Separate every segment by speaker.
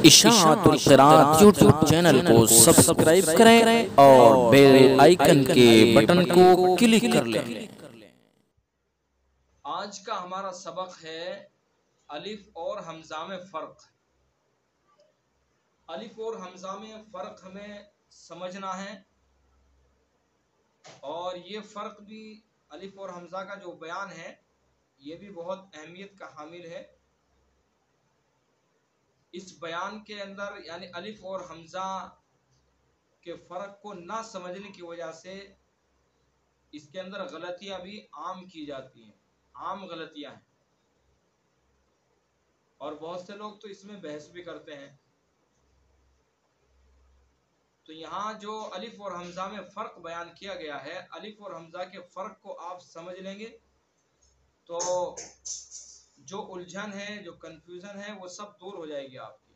Speaker 1: اشاعت القراءت YouTube channel کو subscribe کریں اور بیل آئیکن کے بٹن کو کلک کر لیں۔
Speaker 2: آج کا ہمارا سبق ہے الف اور حمزہ میں فرق۔ الف اور حمزہ میں فرق ہمیں سمجھنا ہے، اور یہ فرق بھی الف اور حمزہ کا جو بیان ہے یہ بھی بہت اہمیت کا حامل ہے۔ اس بیان کے اندر یعنی الف اور حمزہ کے فرق کو نہ سمجھنے کی وجہ سے اس کے اندر غلطیاں بھی عام کی جاتی ہیں، عام غلطیاں ہیں، اور بہت سے لوگ تو اس میں بحث بھی کرتے ہیں۔ تو یہاں جو الف اور حمزہ میں فرق بیان کیا گیا ہے، الف اور حمزہ کے فرق کو آپ سمجھ لیں گے تو جو الجھن ہے، جو کنفیوژن ہے، وہ سب دور ہو جائے گی آپ کی۔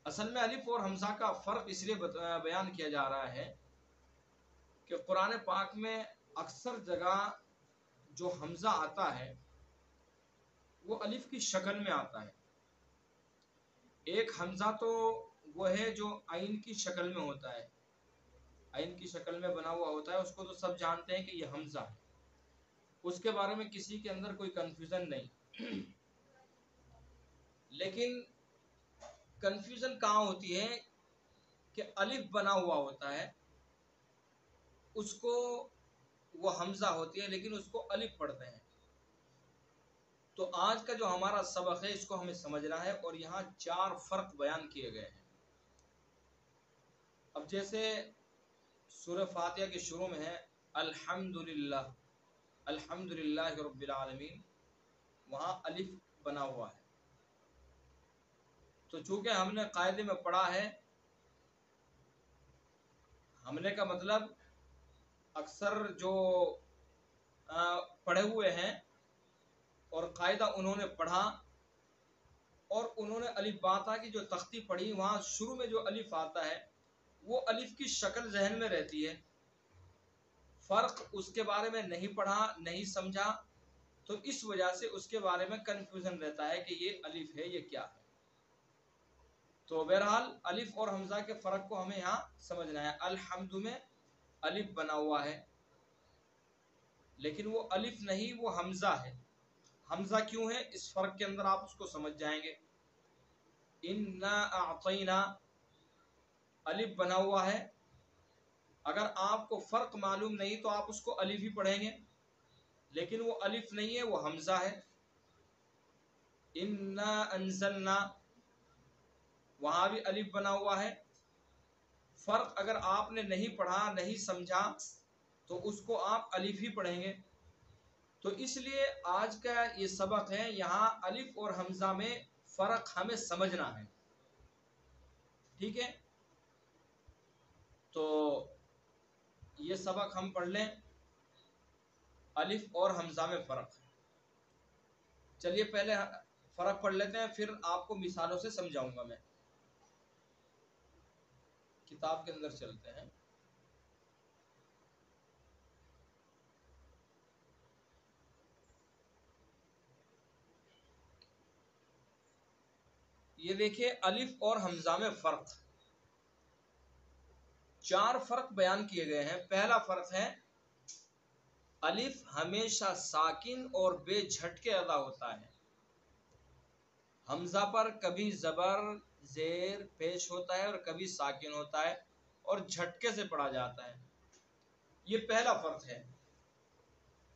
Speaker 2: اصل میں الف اور حمزہ کا فرق اس لیے بیان کیا جا رہا ہے کہ قرآن پاک میں اکثر جگہ جو حمزہ آتا ہے وہ الف کی شکل میں آتا ہے۔ ایک حمزہ تو وہ ہے جو عین کی شکل میں ہوتا ہے، عین کی شکل میں بنا ہوا ہوتا ہے، اس کو تو سب جانتے ہیں کہ یہ حمزہ ہے، اس کے بارے میں کسی کے اندر کوئی کنفیوژن نہیں۔ لیکن کنفیوژن کہاں ہوتی ہے کہ الف بنا ہوا ہوتا ہے، اس کو وہ حمزہ ہوتی ہے لیکن اس کو الف پڑھتے ہیں۔ تو آج کا جو ہمارا سبق ہے اس کو ہمیں سمجھنا ہے، اور یہاں 4 فرق بیان کیے گئے ہیں۔ اب جیسے سورہ فاتحہ کے شروع میں ہے الحمدللہ، الحمدللہ رب العالمین، وہاں الف بنا ہوا ہے۔ تو چونکہ ہم نے قاعدے میں پڑھا ہے، ہم نے کا مطلب اکثر جو پڑھے ہوئے ہیں اور قاعدہ انہوں نے پڑھا اور انہوں نے الف باتا کی جو تختی پڑھی، وہاں شروع میں جو الف آتا ہے وہ الف کی شکل ذہن میں رہتی ہے، فرق اس کے بارے میں نہیں پڑھا، نہیں سمجھا، تو اس وجہ سے اس کے بارے میں کنفیوژن رہتا ہے کہ یہ الف ہے، یہ کیا ہے۔ تو بہرحال الف اور حمزہ کے فرق کو ہمیں یہاں سمجھنا ہے۔ الحمد میں الف بنا ہوا ہے لیکن وہ الف نہیں، وہ حمزہ ہے۔ حمزہ کیوں ہے، اس فرق کے اندر آپ اس کو سمجھ جائیں گے۔ انا اعطینا، الف بنا ہوا ہے، اگر آپ کو فرق معلوم نہیں تو آپ اس کو الف ہی پڑھیں گے، لیکن وہ الف نہیں ہے، وہ حمزہ ہے۔ انا انزلنا، وہاں بھی الف بنا ہوا ہے، فرق اگر آپ نے نہیں پڑھا، نہیں سمجھا تو اس کو آپ الف ہی پڑھیں گے۔ تو اس لیے آج کا یہ سبق ہے، یہاں الف اور حمزہ میں فرق ہمیں سمجھنا ہے، ٹھیک ہے؟ تو یہ سبق ہم پڑھ لیں، الف اور حمزہ میں فرق۔ چلیے پہلے فرق پڑھ لیتے ہیں، پھر آپ کو مثالوں سے سمجھاؤں گا میں۔ کتاب کے اندر چلتے ہیں۔ یہ دیکھیے الف اور حمزہ میں فرق، 4 فرق بیان کیے گئے ہیں۔ پہلا فرق ہے الف ہمیشہ ساکن اور بے جھٹکے ادا ہوتا ہے، حمزہ پر کبھی زبر زیر پیش ہوتا ہے اور کبھی ساکن ہوتا ہے اور جھٹکے سے پڑھا جاتا ہے۔ یہ پہلا فرق ہے،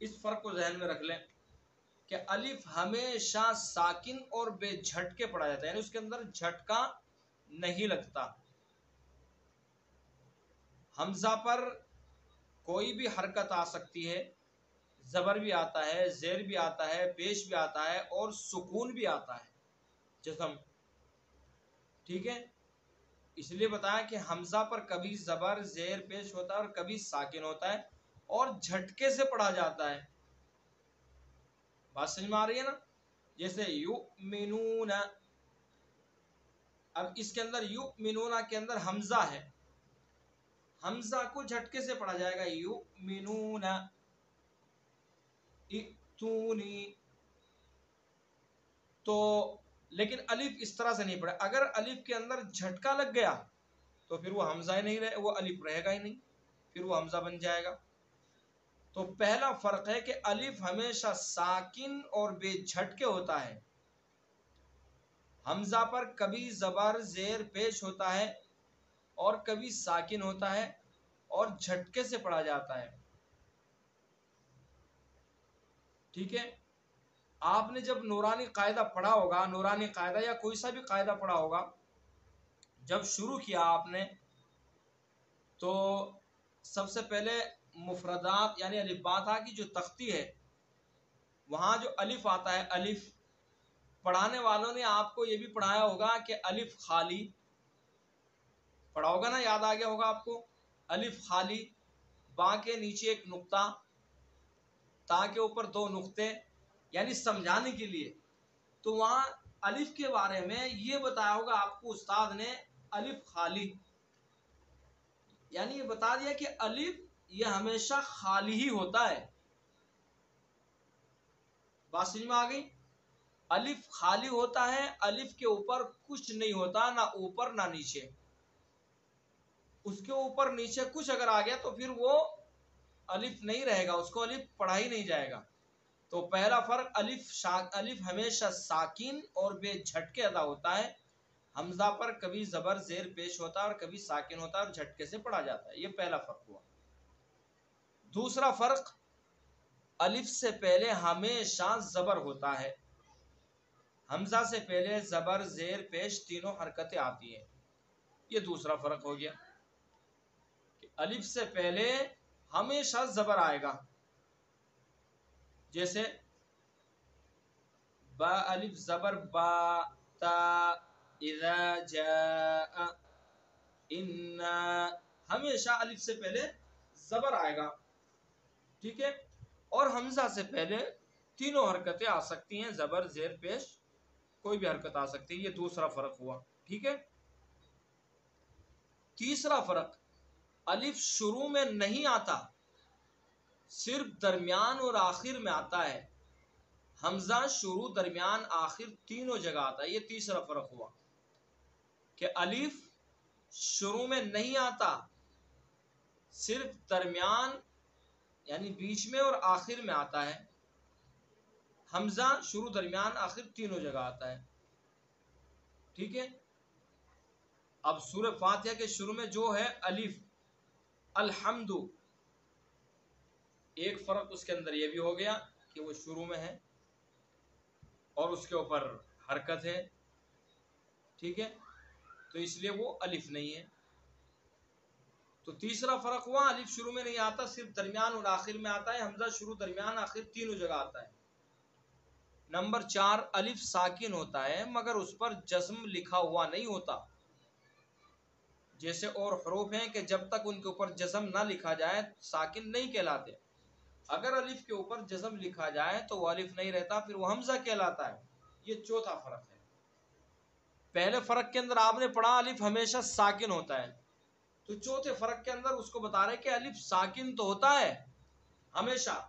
Speaker 2: اس فرق کو ذہن میں رکھ لیں کہ الف ہمیشہ ساکن اور بے جھٹکے پڑھا جاتا ہے، یعنی اس کے اندر جھٹکا نہیں لگتا۔ حمزہ پر کوئی بھی حرکت آ سکتی ہے، زبر بھی آتا ہے، زیر بھی آتا ہے، پیش بھی آتا ہے اور سکون بھی آتا ہے، جزم، ٹھیک ہے؟ اس لیے بتایا کہ حمزہ پر کبھی زبر زیر پیش ہوتا ہے اور کبھی ساکن ہوتا ہے اور جھٹکے سے پڑھا جاتا ہے۔ بات سمجھ میں آ رہی ہے نا؟ جیسے یؤمنون، اب اس کے اندر یؤمنون کے اندر حمزہ ہے، حمزہ کو جھٹکے سے پڑھا جائے گا، یؤمنون، ائتونی۔ تو لیکن الف اس طرح سے نہیں پڑے. اگر الف کے اندر جھٹکا لگ گیا تو پھر وہ حمزہ ہی نہیں رہے, وہ الف رہے گا ہی نہیں, پھر وہ حمزہ بن جائے گا. تو پہلا فرق ہے کہ الف ہمیشہ ساکن اور بے جھٹکے ہوتا ہے. حمزہ پر کبھی زبر زیر پیش ہوتا ہے اور کبھی ساکن ہوتا ہے اور جھٹکے سے پڑھا جاتا ہے. ٹھیک ہے. آپ نے جب نورانی قاعدہ پڑھا ہوگا, نورانی قاعدہ یا کوئی سا بھی قاعدہ پڑھا ہوگا, جب شروع کیا آپ نے تو سب سے پہلے مفردات یعنی الف با تا کی جو تختی ہے وہاں جو الف آتا ہے, الف پڑھانے والوں نے آپ کو یہ بھی پڑھایا ہوگا کہ الف خالی پڑھا ہوگا نا, یاد آ گیا ہوگا آپ کو. الف خالی, با کے نیچے ایک نقطہ, تا کے اوپر دو نقطے, یعنی سمجھانے کے لیے. تو وہاں الف کے بارے میں یہ بتایا ہوگا آپ کو استاد نے الف خالی, یعنی یہ بتا دیا کہ الف یہ ہمیشہ خالی ہی ہوتا ہے. بات سمجھ میں آ گئی؟ الف خالی ہوتا ہے, الف کے اوپر کچھ نہیں ہوتا, نہ اوپر نہ نیچے. اس کے اوپر نیچے کچھ اگر آ گیا تو پھر وہ الف نہیں رہے گا, اس کو الف پڑھا ہی نہیں جائے گا. تو پہلا فرق الف ہمیشہ ساکن اور بے جھٹکے ادا ہوتا ہے. حمزہ پر کبھی زبر زیر پیش ہوتا ہے اور کبھی ساکن ہوتا ہے اور جھٹکے سے پڑھا جاتا ہے. یہ پہلا فرق ہوا. دوسرا فرق, الف سے پہلے ہمیشہ زبر ہوتا ہے. حمزہ سے پہلے زبر زیر پیش تینوں حرکتیں آتی ہیں. یہ دوسرا فرق ہو گیا کہ الف سے پہلے ہمیشہ زبر آئے گا. جیسے با الف زبر با, تا اذا جاء, ان, ہمیشہ الف سے پہلے زبر آئے گا. ٹھیک ہے. اور حمزہ سے پہلے تینوں حرکتیں آ سکتی ہیں, زبر زیر پیش کوئی بھی حرکت آ سکتی ہے. یہ دوسرا فرق ہوا. ٹھیک ہے. تیسرا فرق, الف شروع میں نہیں آتا, صرف درمیان اور آخر میں آتا ہے. حمزہ شروع درمیان آخر تینوں جگہ آتا ہے. یہ تیسرا فرق ہوا کہ الف شروع میں نہیں آتا, صرف درمیان یعنی بیچ میں اور آخر میں آتا ہے. حمزہ شروع درمیان آخر تینوں جگہ آتا ہے. ٹھیک ہے. اب سورہ فاتحہ کے شروع میں جو ہے الف الحمد, ایک فرق اس کے اندر یہ بھی ہو گیا کہ وہ شروع میں ہے اور اس کے اوپر حرکت ہے. ٹھیک ہے. تو اس لیے وہ الف نہیں ہے. تو تیسرا فرق ہوا, الف شروع میں نہیں آتا, صرف درمیان اور آخر میں آتا ہے. حمزہ شروع درمیان آخر تینوں جگہ آتا ہے. نمبر 4, الف ساکن ہوتا ہے مگر اس پر جزم لکھا ہوا نہیں ہوتا. جیسے اور حروف ہیں کہ جب تک ان کے اوپر جزم نہ لکھا جائے ساکن نہیں کہلاتے. اگر الف کے اوپر جزم لکھا جائے تو وہ الف نہیں رہتا, پھر وہ حمزہ کہلاتا ہے. یہ چوتھا فرق ہے. پہلے فرق کے اندر آپ نے پڑھا الف ہمیشہ ساکن ہوتا ہے, تو چوتھے فرق کے اندر اس کو بتا رہے کہ الف ساکن تو ہوتا ہے ہمیشہ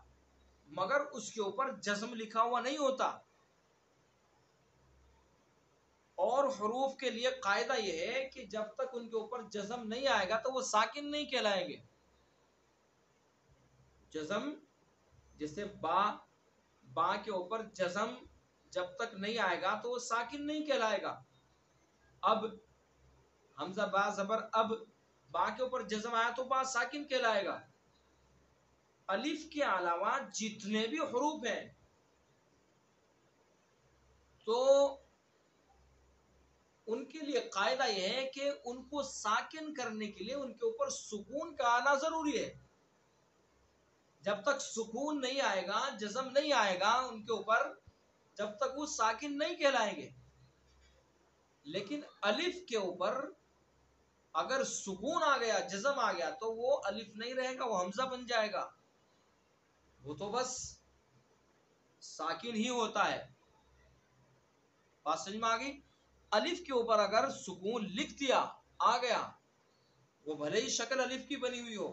Speaker 2: مگر اس کے اوپر جزم لکھا ہوا نہیں ہوتا. اور حروف کے لیے قاعدہ یہ ہے کہ جب تک ان کے اوپر جزم نہیں آئے گا تو وہ ساکن نہیں کہلائیں گے. جزم جیسے با کے اوپر جزم جب تک نہیں آئے گا تو وہ ساکن نہیں کہلائے گا. اب حمزہ با زبر اب, با کے اوپر جزم آیا تو با ساکن کہلائے گا. الف کے علاوہ جتنے بھی حروف ہیں تو ان کے لیے قاعدہ یہ ہے کہ ان کو ساکن کرنے کے لیے ان کے اوپر سکون کا آنا ضروری ہے. جب تک سکون نہیں آئے گا, جزم نہیں آئے گا ان کے اوپر, جب تک وہ ساکن نہیں کہلائیں گے. لیکن الف کے اوپر اگر سکون آ گیا, جزم آ گیا تو وہ الف نہیں رہے گا, وہ حمزہ بن جائے گا. وہ تو بس ساکن ہی ہوتا ہے. بات سمجھ میں آ گئی؟ الف کے اوپر اگر سکون لکھ دیا آ گیا, وہ بھلے ہی شکل الف کی بنی ہوئی ہو,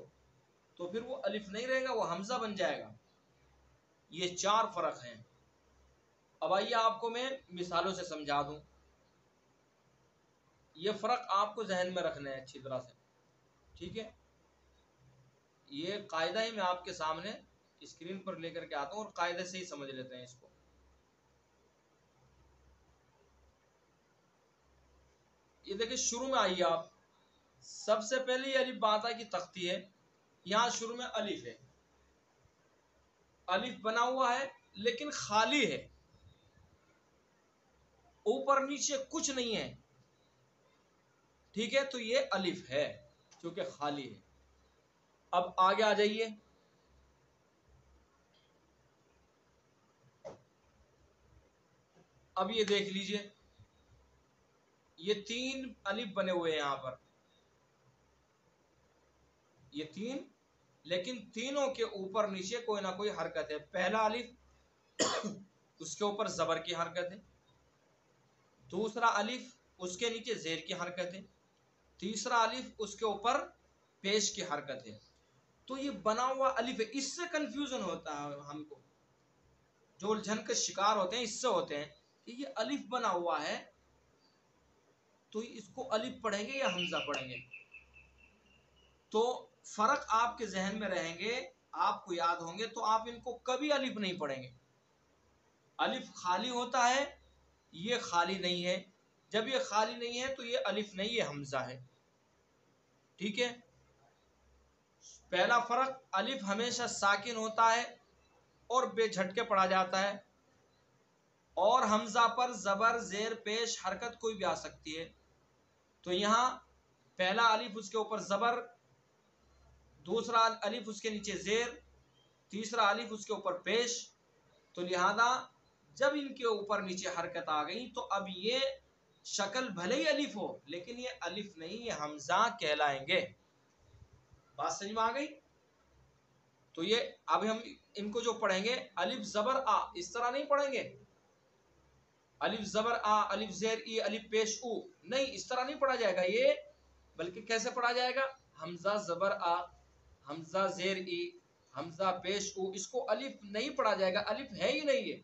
Speaker 2: تو پھر وہ الف نہیں رہے گا, وہ حمزہ بن جائے گا. یہ 4 فرق ہیں. اب آئیے آپ کو میں مثالوں سے سمجھا دوں، یہ فرق آپ کو ذہن میں رکھنا ہے اچھی طرح سے، ٹھیک ہے؟ یہ قاعدہ ہی میں آپ کے سامنے اسکرین پر لے کر کے آتا ہوں اور قاعدے سے ہی سمجھ لیتے ہیں اس کو۔ یہ دیکھیں شروع میں آئیے آپ، سب سے پہلے یہ الف باتا کی تختی ہے، یہاں شروع میں الف ہے، الف بنا ہوا ہے لیکن خالی ہے، اوپر نیچے کچھ نہیں ہے، ٹھیک ہے؟ تو یہ الف ہے کیونکہ خالی ہے۔ اب آگے آ جائیے، اب یہ دیکھ لیجئے، یہ 3 الف بنے ہوئے ہیں یہاں پر، یہ 3، لیکن تینوں کے اوپر نیچے کوئی نہ کوئی حرکت ہے۔ پہلا الف اس کے اوپر زبر کی حرکت ہے، دوسرا الف اس کے نیچے زیر کی حرکت ہے، تیسرا الف اس کے اوپر پیش کی حرکت ہے۔ تو یہ بنا ہوا الف ہے، اس سے کنفیوژن ہوتا ہے ہم کو، جو الجھن کے شکار ہوتے ہیں اس سے ہوتے ہیں کہ یہ الف بنا ہوا ہے تو اس کو الف پڑھیں گے یا حمزہ پڑھیں گے؟ تو فرق آپ کے ذہن میں رہیں گے، آپ کو یاد ہوں گے، تو آپ ان کو کبھی الف نہیں پڑھیں گے۔ الف خالی ہوتا ہے، یہ خالی نہیں ہے، جب یہ خالی نہیں ہے تو یہ الف نہیں، یہ حمزہ ہے، ٹھیک ہے؟ پہلا فرق، الف ہمیشہ ساکن ہوتا ہے اور بے جھٹکے پڑھا جاتا ہے، اور حمزہ پر زبر زیر پیش حرکت کوئی بھی آ سکتی ہے۔ تو یہاں پہلا الف اس کے اوپر زبر، دوسرا الف اس کے نیچے زیر، تیسرا الف اس کے اوپر پیش، تو لہذا جب ان کے اوپر نیچے حرکت آ گئی تو اب یہ شکل بھلے ہی الف ہو لیکن یہ الف نہیں، یہ حمزہ کہلائیں گے۔ بات سمجھ میں آ گئی؟ تو یہ اب ہم ان کو جو پڑھیں گے، الف زبر آ، اس طرح نہیں پڑھیں گے الف زبر آ، الف زیر ای، الف پیش او، نہیں، اس طرح نہیں پڑھا جائے گا یہ، بلکہ کیسے پڑھا جائے گا؟ حمزہ زبر آ، حمزہ زیر ای، حمزہ پیش او، اس کو الف نہیں پڑھا جائے گا، الف ہے ہی نہیں ہے۔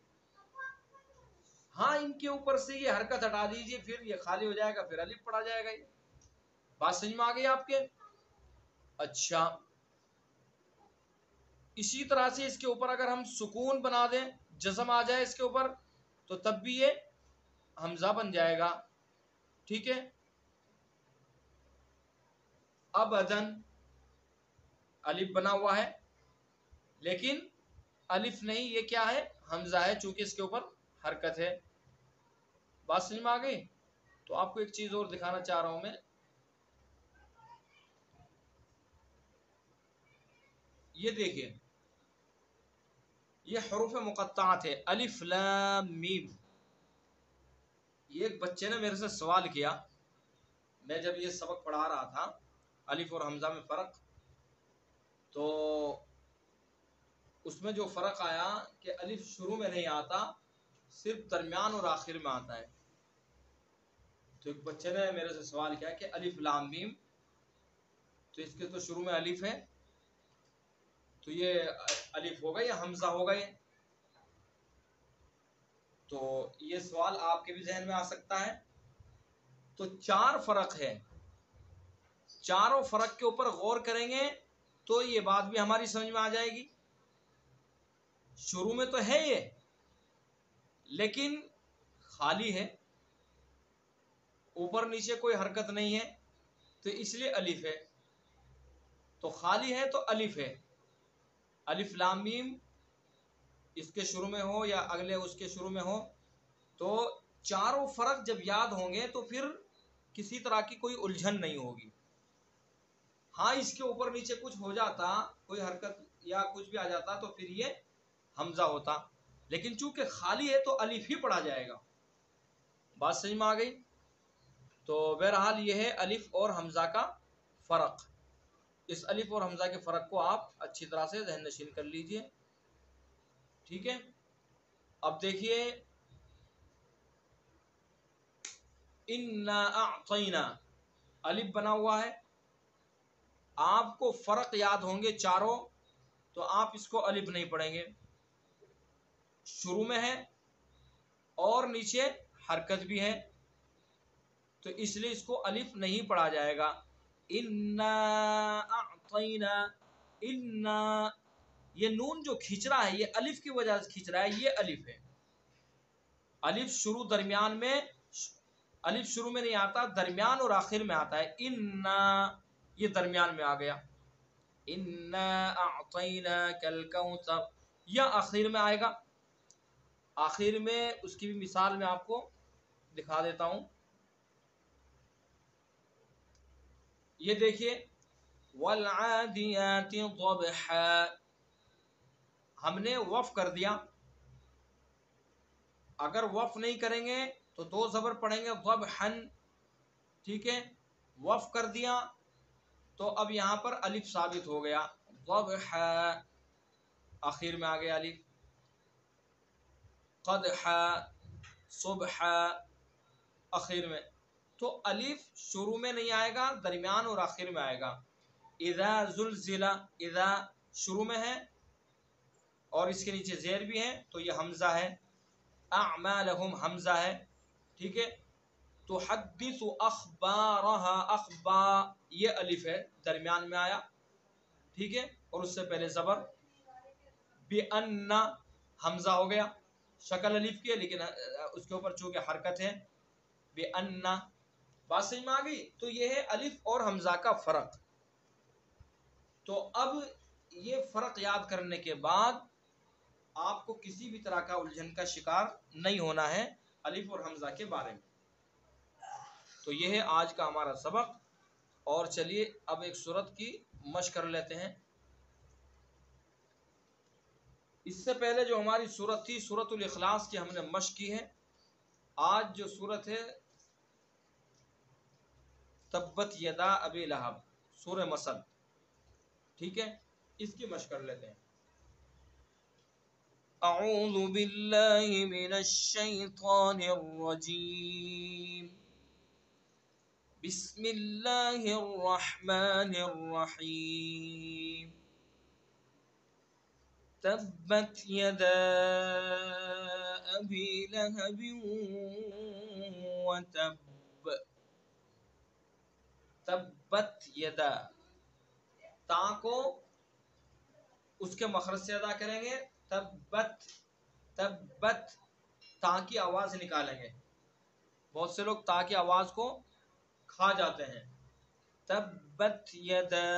Speaker 2: ہاں ان کے اوپر سے یہ حرکت ہٹا دیجئے، پھر یہ خالی ہو جائے گا، پھر الف پڑھا جائے گا۔ یہ بات سمجھ میں آ گئی آپ کے؟ اچھا، اسی طرح سے اس کے اوپر اگر ہم سکون بنا دیں، جزم آ جائے اس کے اوپر، تو تب بھی یہ حمزہ بن جائے گا، ٹھیک ہے؟ ابدن الف بنا ہوا ہے لیکن الف نہیں، یہ کیا ہے؟ حمزہ ہے، چونکہ اس کے اوپر حرکت ہے۔ بات سمجھ میں آ گئی؟ تو آپ کو ایک چیز اور دکھانا چاہ رہا ہوں میں، یہ دیکھیے، یہ حروف مقطعات ہے، الف لام میم۔ یہ ایک بچے نے میرے سے سوال کیا، میں جب یہ سبق پڑھا رہا تھا الف اور حمزہ میں فرق، تو اس میں جو فرق آیا کہ الف شروع میں نہیں آتا، صرف درمیان اور آخر میں آتا ہے۔ تو ایک بچے نے میرے سے سوال کیا کہ الف لام میم، تو اس کے تو شروع میں الف ہے، تو یہ الف ہوگا یا حمزہ ہوگا یہ؟ تو یہ سوال آپ کے بھی ذہن میں آ سکتا ہے۔ تو 4 فرق ہے، چاروں فرق کے اوپر غور کریں گے تو یہ بات بھی ہماری سمجھ میں آ جائے گی۔ شروع میں تو ہے یہ لیکن خالی ہے، اوپر نیچے کوئی حرکت نہیں ہے، تو اس لیے الف ہے۔ تو خالی ہے تو الف ہے، الف لام میم اس کے شروع میں ہو یا اگلے اس کے شروع میں ہو، تو چاروں فرق جب یاد ہوں گے تو پھر کسی طرح کی کوئی الجھن نہیں ہوگی۔ ہاں اس کے اوپر نیچے کچھ ہو جاتا، کوئی حرکت یا کچھ بھی آ جاتا تو پھر یہ حمزہ ہوتا، لیکن چونکہ خالی ہے تو الف ہی پڑھا جائے گا۔ بات سمجھ میں آ گئی؟ تو بہرحال یہ ہے الف اور حمزہ کا فرق۔ اس الف اور حمزہ کے فرق کو آپ اچھی طرح سے ذہن نشین کر لیجئے، ٹھیک ہے؟ اب دیکھیے، اِنَّا أَعْطَيْنَا الف بنا ہوا ہے، آپ کو فرق یاد ہوں گے چاروں، تو آپ اس کو الف نہیں پڑھیں گے۔ شروع میں ہے اور نیچے حرکت بھی ہے، تو اس لیے اس کو الف نہیں پڑھا جائے گا. انا اعطینا، انا، یہ نون جو کھینچ رہا ہے یہ الف کی وجہ سے کھینچ رہا ہے، یہ الف ہے. الف شروع درمیان میں، الف شروع میں نہیں آتا، درمیان اور آخر میں آتا ہے. انا، یہ درمیان میں آ گیا. انا اعطیناک الکوثر، یا آخر میں آئے گا. آخر میں اس کی بھی مثال میں آپ کو دکھا دیتا ہوں. یہ دیکھیے والعادیات ضبحا، ہم نے وقف کر دیا. اگر وقف نہیں کریں گے تو دو زبر پڑھیں گے ضبحا، ٹھیک ہے. وقف کر دیا تو اب یہاں پر الف ثابت ہو گیا. ضبحا، آخر میں آ گیا الف. قدحا، صبحا، آخر میں. تو الف شروع میں نہیں آئے گا، درمیان اور آخر میں آئے گا. اذا زلزلہ، اذا شروع میں ہے اور اس کے نیچے زیر بھی ہے تو یہ حمزہ ہے. اعمالہم حمزہ ہے، ٹھیک ہے. تحدث اخبارہا، اخبار یہ الف ہے، درمیان میں آیا، ٹھیک ہے. اور اس سے پہلے زبر. بِأَنَّ حمزہ ہو گیا، شکل الف کی ہے لیکن اس کے اوپر چونکہ حرکت ہے. بِأَنَّ، بات سمجھ میں آ گئی. تو یہ ہے الف اور حمزہ کا فرق. تو اب یہ فرق یاد کرنے کے بعد آپ کو کسی بھی طرح کا الجھن کا شکار نہیں ہونا ہے الف اور حمزہ کے بارے میں. تو یہ ہے آج کا ہمارا سبق. اور چلیے اب ایک سورت کی مشق کر لیتے ہیں. اس سے پہلے جو ہماری سورت تھی سورت الاخلاص کی ہم نے مشق کی ہے. آج جو سورت ہے تبت یدا ابی لہب، سورہ مسد، ٹھیک ہے. اس کی مشق کر لیتے ہیں. اعوذ باللہ من الشیطان الرجیم، بسم اللہ الرحمن الرحیم. تبت یدا ابی لہب وتب. تبت یدا، تا کو اس کے مخرج سے ادا کریں گے. تبت، تبت، تا کی آواز نکالیں گے. بہت سے لوگ تا کی آواز کو کھا جاتے ہیں. تبت یدا،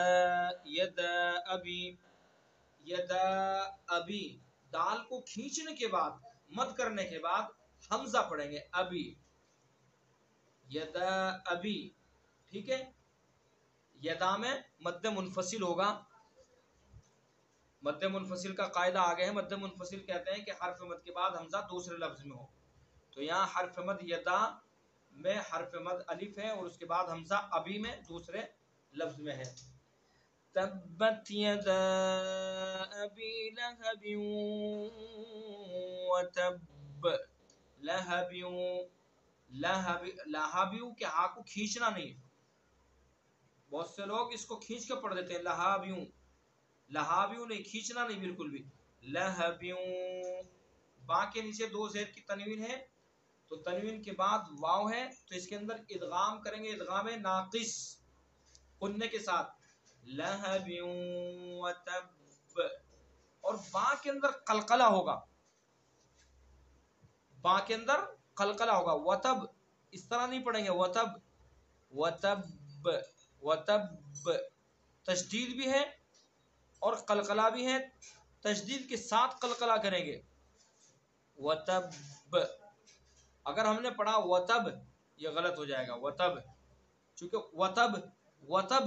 Speaker 2: یدا ابی، یدا ابی، دال کو کھینچنے کے بعد، مد کرنے کے بعد حمزہ پڑھیں گے ابی، یدا ابی، ٹھیک ہے. یدا میں مد منفصل ہوگا. مد منفصل کا قاعدہ آگے ہے. مد منفصل کہتے ہیں کہ حرف مد کے بعد حمزہ دوسرے لفظ میں ہو. تو یہاں حرف مد یدا میں حرف مد الف ہے اور اس کے بعد حمزہ ابی میں دوسرے لفظ میں ہے. تبت یدا ابی لہب وتب، لہب، لہب، لہابیو کے ہاں کو کھینچنا نہیں. بہت سے لوگ اس کو کھینچ کے پڑھ دیتے ہیں لہابیوں، لہابیوں نہیں، کھینچنا نہیں بالکل بھی. لہبیوں، با کے نیچے دو زیر کی تنوین ہے تو تنوین کے بعد واو ہے تو اس کے اندر ادغام کریں گے، ادغام ناقص قننے کے ساتھ. لہبیوں وتب، اور با کے اندر قلقلہ ہوگا، با کے اندر قلقلہ ہوگا. وتب اس طرح نہیں پڑھیں گے. وتب، وتب، وتب، تشدید بھی ہے اور قلقلہ بھی ہے. تشدید کے ساتھ قلقلہ کریں گے. وتب، اگر ہم نے پڑھا وتب یہ غلط ہو جائے گا. وتب، چونکہ وتب، وتب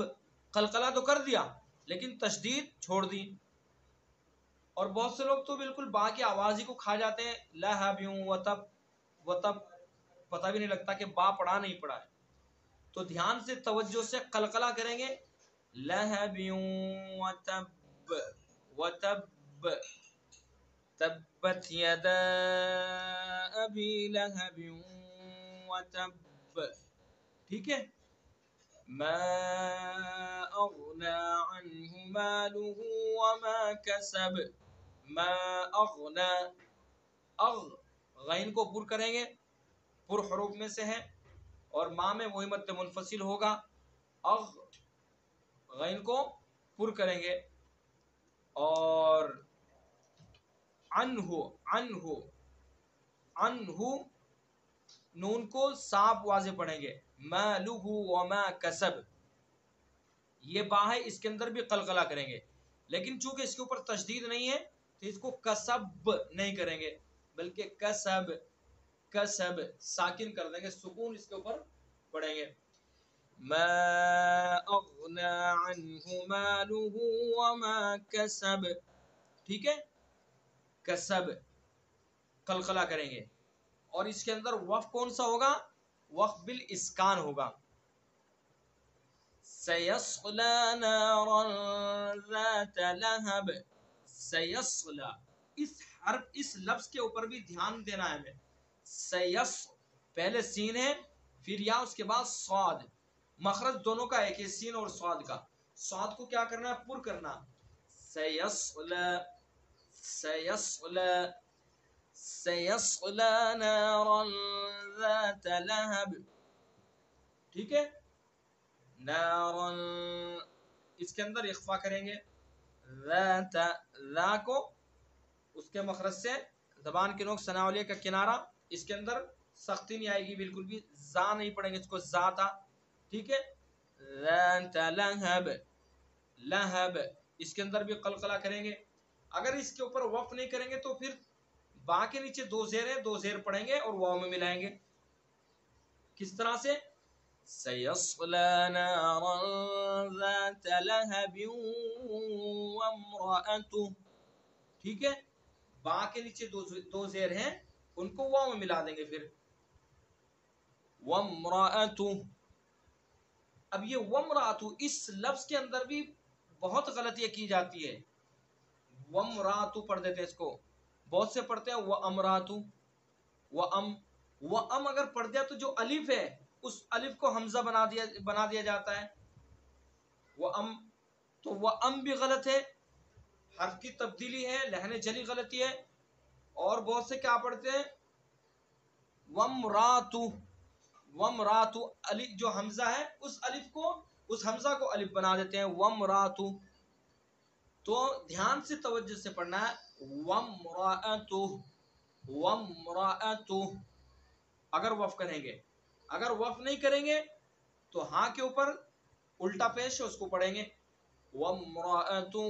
Speaker 2: قلقلہ تو کر دیا لیکن تشدید چھوڑ دی. اور بہت سے لوگ تو بالکل با کی آواز ہی کو کھا جاتے ہیں. لہبیوں وتب، وتب پتہ بھی نہیں لگتا کہ با پڑھا نہیں پڑھا ہے. تو دھیان سے توجہ سے قلقلہ کریں گے. لہبیوں وتب، وتب، تبت یدا ابی لہب وتب، ٹھیک ہے. ما اغنى عنه ماله وما كسب، ما اغنى، اغ غین کو پر کریں گے، پر حروف میں سے ہے، اور ماں میں وہی مد منفصل ہوگا، اغ غین کو پر کریں گے، اور عنہ عنہ عنہ نون کو صاف واضح پڑھیں گے، مالہ وما کسب، یہ با ہے، اس کے اندر بھی قلقلہ کریں گے، لیکن چونکہ اس کے اوپر تشدید نہیں ہے تو اس کو کسب نہیں کریں گے، بلکہ کسب کسب ساکن کر دیں گے، سکون اس کے اوپر پڑھیں گے، ما اغنى عنه ماله وما کسب، ٹھیک ہے، کسب قلقلہ کریں گے، اور اس کے اندر وقف کون سا ہوگا؟ وقف بالاسکان ہوگا، سیصلی نارا ذات لہب، سیصلی، اس حرف اس لفظ کے اوپر بھی دھیان دینا ہے ہمیں، سیص پہلے سین ہے، پھر یا اس کے بعد صاد، مخرج دونوں کا ایک ہے، سین اور صاد کا، صاد کو کیا کرنا ہے؟ پر کرنا، سیصلی سیصلی سیصلی نارا ذات لہب، ٹھیک ہے، نارا اس کے اندر اخفا کریں گے، ذات ذا کو اس کے مخرج سے زبان کے نوک ثناولیہ کا کنارہ، اس کے اندر سختی نہیں آئے گی، بالکل بھی زا نہیں پڑھیں گے اس کو، ذاتا، ٹھیک ہے، ذات لہب لہب، اس کے اندر بھی قلقلہ کریں گے، اگر اس کے اوپر وقف نہیں کریں گے تو پھر با کے نیچے دو زیر ہیں، دو زیر پڑھیں گے اور واو میں ملائیں گے، کس طرح سے؟ سیصلی نارا ذات لہب وامرأتہ، ٹھیک ہے، با کے نیچے دو زیر ہیں، ان کو واو میں ملا دیں گے پھر، وامرأتہ، اب یہ وامرأتہ اس لفظ کے اندر بھی بہت غلطیاں کی جاتی ہے، وامرأتہ پڑھ دیتے ہیں اس کو، بہت سے پڑھتے ہیں وامرأتہ، وام اگر پڑھ دیا تو جو الف ہے اس الف کو حمزہ بنا دیا جاتا ہے، وام، تو وام بھی غلط ہے، حرف کی تبدیلی ہے، لہن جلی غلطی ہے، اور بہت سے کیا پڑھتے ہیں وامرأتہ، وامرأتہ الف جو حمزہ ہے اس الف کو، اس حمزہ کو الف بنا دیتے ہیں، وامرأتہ، تو دھیان سے توجہ سے پڑھنا ہے، وامرأتہ وامرأتہ، اگر وقف کریں گے، اگر وقف نہیں کریں گے تو ہاں کے اوپر الٹا پیش اس کو پڑھیں گے، وامرأتہ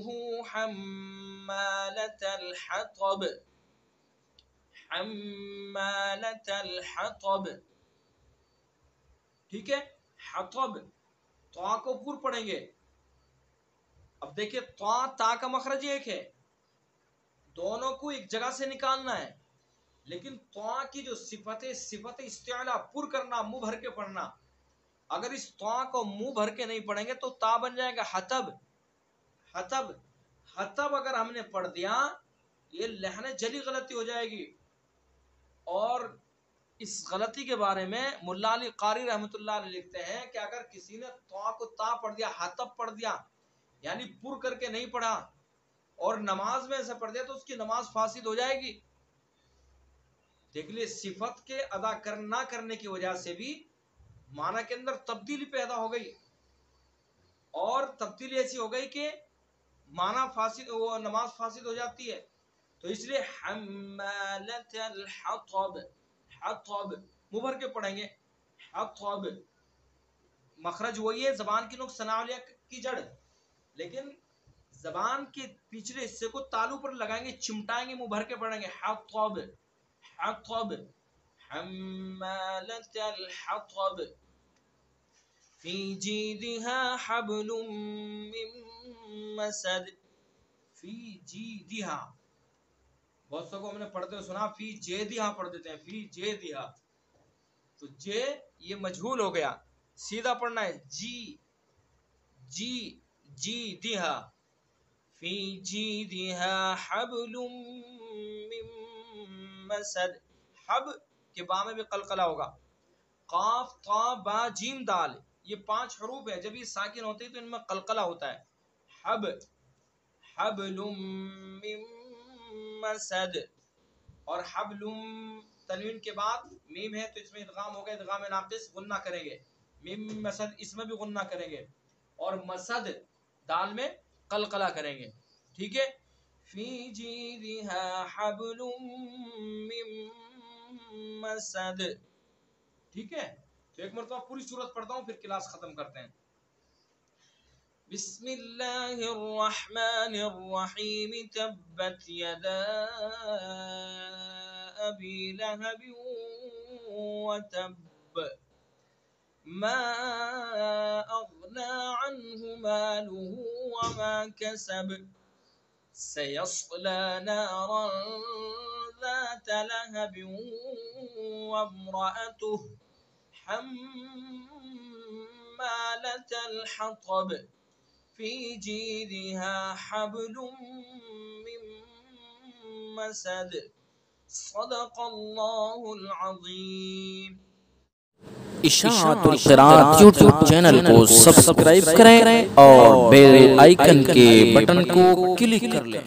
Speaker 2: حمالۃ الحطب حمالۃ الحطب، ٹھیک ہے، حطب، تو کو پر پڑھیں گے، اب دیکھیں تا کا مخرج ایک ہے، دونوں کو ایک جگہ سے نکالنا ہے، لیکن طا کی جو صفت استعلا پر کرنا، منہ بھر کے پڑھنا، اگر اس طا کو منہ بھر کے نہیں پڑھیں گے تو تا بن جائے گا حطب، حطب، حطب اگر ہم نے پڑھ دیا یہ لہن جلی غلطی ہو جائے گی، اور اس غلطی کے بارے میں ملا علی قاری رحمۃ اللہ علیہ لکھتے ہیں کہ اگر کسی نے طا کو تا پڑھ دیا، حطب پڑھ دیا، یعنی پر کر کے نہیں پڑھا اور نماز میں ایسا پڑھ دیا تو اس کی نماز فاسد ہو جائے گی، دیکھ لیے صفت کے ادا نہ کرنے کی وجہ سے بھی معنی کے اندر تبدیلی پیدا ہو گئی، اور تبدیلی ایسی ہو گئی کہ معنی فاسد، وہ نماز فاسد ہو جاتی ہے، تو اس لیے حمالۃ الحطب، حطب منہ بھر کے پڑھیں گے، حطب، مخرج وہی ہے زبان کی نوک ثناولیہ کی جڑ، لیکن زبان کے پچھلے حصے کو تالو پر لگائیں گے، چمٹائیں گے، منہ بھر کے پڑھیں گے، حطب حطب حمالۃ الحطب فی جیدها حبل من مسد، فی جیدها، بہت سو کو ہم نے پڑھتے ہوئے سنا فی جیدها پڑھ دیتے ہیں، فی جیدها، تو جے یہ مجہول ہو گیا، سیدھا پڑھنا ہے جی جی جی دیہا، فی جیدها حبل من مسد، حب کے با میں بھی قلقلہ ہوگا، قاف طا با جیم دال، یہ 5 حروف ہیں، جب یہ ساکن ہوتے ہیں تو ان میں قلقلہ ہوتا ہے، حب حبل من مسد، اور حبل تنوین کے بعد میم ہے تو اس میں ادغام ہوگا، ادغام ناقص، غنہ کریں گے، میم مسد اس میں بھی غنہ کریں گے، اور مسد دال میں قلقلہ کریں گے، ٹھیک ہے. فی جیدہا حبل من مسد، ٹھیک ہے. تو ایک مرتبہ پوری سورت پڑھتا ہوں پھر کلاس ختم کرتے ہیں. بسم اللہ الرحمن الرحیم تبت یدا ابی لہب وتب ما اغنى عنه ماله وما كسب سيصلى نارا ذات لهب وامرأته حمالة الحطب في جيدها حبل من مسد صدق الله العظيم.
Speaker 1: اشاعت القراءات یوٹیوب چینل کو سبسکرائب کریں اور بیل آئیکن کے بٹن کو کلک کر لیں.